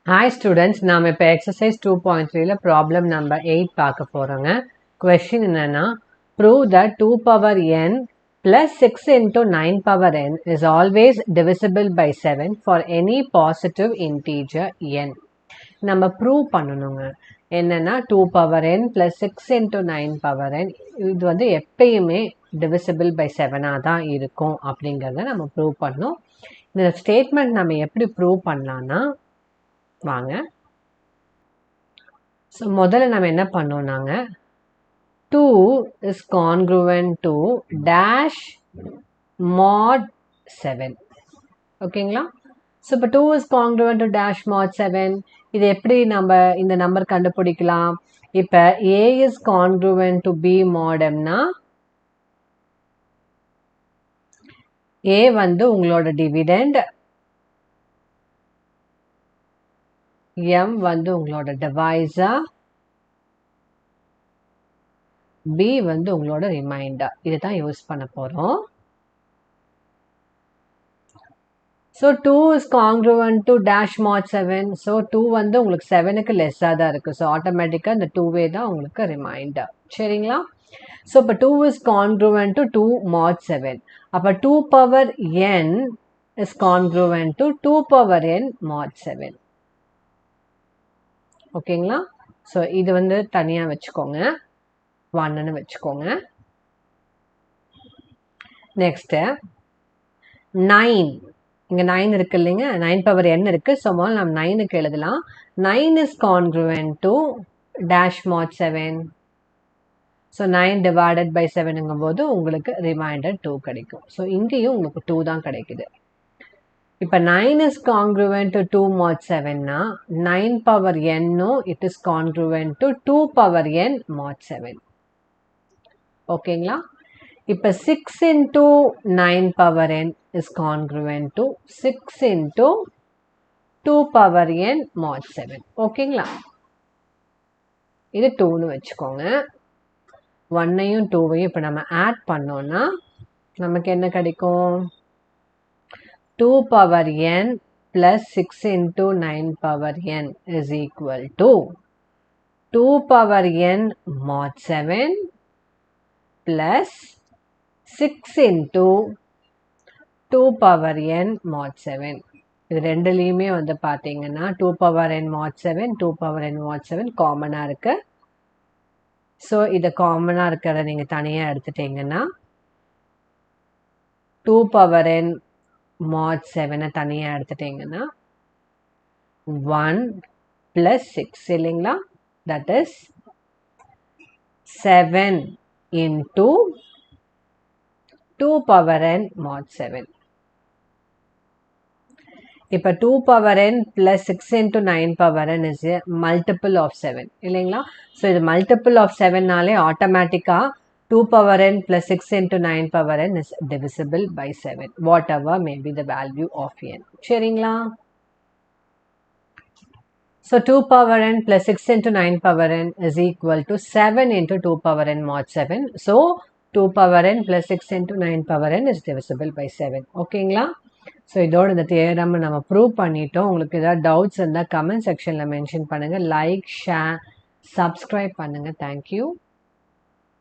Hi students, நாம இப்போ exercise 2.3ல problem number 8 பார்க்க போறோங்க. Question என்னன்னா, prove that 2 power n plus 6 into 9 power n is always divisible by 7 for any positive integer n. நம்ம prove பண்ணணுங்க. என்னன்னா 2 power n plus 6 into 9 power n இது வந்து எப்பயுமே divisible by 7 தான் இருக்கும் அப்படிங்கறத நம்ம prove பண்ணணும். இந்த statement நம்ம எப்படி prove பண்ணலாம்னா வாங்க. ஸோ முதல்ல நம்ம என்ன பண்ணோம், நாங்கள் 2 is congruent to dash mod 7. ஓகேங்களா? ஸோ இப்போ 2 is congruent to dash mod 7. இது எப்படி நம்ம இந்த நம்பர் கண்டுபிடிக்கலாம்? இப்போ a is congruent to b mod mனா a வந்து உங்களோட டிவிடெண்ட், m வந்து உங்களோட டிவைசர், b வந்து உங்களோட ரிமைண்டர். இதுதான் யூஸ் பண்ண போறோம். So 2 is congruent to dash mod 7. So 2 வந்து உங்களுக்கு 7க்கு லெஸ்ஸாக தான் இருக்கு. ஸோ ஆட்டோமேட்டிக்காக இந்த 2வே தான் உங்களுக்கு ரிமைண்டர். சரிங்களா? ஸோ இப்போ 2 இஸ் காங்க்ருவன்ட் டு 2 மாட் 7. அப்போ 2 power n is congruent to 2 power n மாட் 7. ஓகேங்களா? ஸோ இது வந்து தனியாக வச்சுக்கோங்க, 1ன்னு வச்சுக்கோங்க. நெக்ஸ்ட்டு 9, இங்கே 9 இருக்கு இல்லைங்க, 9 பவர் n இருக்கு. ஸோ முதல்ல நம்ம 9க்கு எழுதலாம். 9 is congruent to dash mod 7. So 9 divided by 7ங்கும் போது உங்களுக்கு ரிமைண்டர் 2 கிடைக்கும். ஸோ இங்கேயும் உங்களுக்கு 2 தான் கிடைக்குது. இப்போ 9 is congruent to 2 mod 7னா 9 power n-ம் it is congruent to 2 power n mod 7. ஓகேங்களா? இப்போ 6 into 9 power n is congruent to 6 into 2 power n mod 7. ஓகேங்களா? இது 2ன்னு வச்சுக்கோங்க. 1ஐயும் 2வையும் இப்போ நம்ம ஆட் பண்ணோம்னா நமக்கு என்ன கிடைக்கும்? 2 power n plus 6 into 9 power n is equal to 2 power n mod 7 plus 6 into 2 power n mod 7. இது ரெண்டுலேயுமே வந்து பார்த்தீங்கன்னா 2 power n mod 7, 2 power n mod 7 காமனாக இருக்கு. ஸோ இதை காமனாக இருக்கிறத நீங்கள் தனியாக எடுத்துட்டீங்கன்னா 2 power n mod 7 தனியாக எடுத்துட்டீங்கன்னா 1 plus 6 இல்லைங்களா? that is 7 into 2 power n mod 7. இப்போ 2 power n plus 6 into 9 power n is a multiple of 7 இல்லைங்களா? ஸோ இது multiple of 7நாலே ஆட்டோமேட்டிக்காக 2 power n plus 6 into 9 power n is divisible by 7, whatever may be the value of n. சரிங்களா? So 2 power n plus 6 into 9 power n is equal to 7 into 2 power n mod 7. So 2 power n plus 6 into 9 power n is divisible by 7. ஓகேங்களா? So இதோட இந்த theorem நம்ம prove பண்ணிட்டோம். உங்களுக்கு ஏதாவது doubts இருந்தால் comment செக்ஷனில் மென்ஷன் பண்ணுங்கள். லைக், ஷேர், சப்ஸ்கிரைப் பண்ணுங்கள். தேங்க்யூ.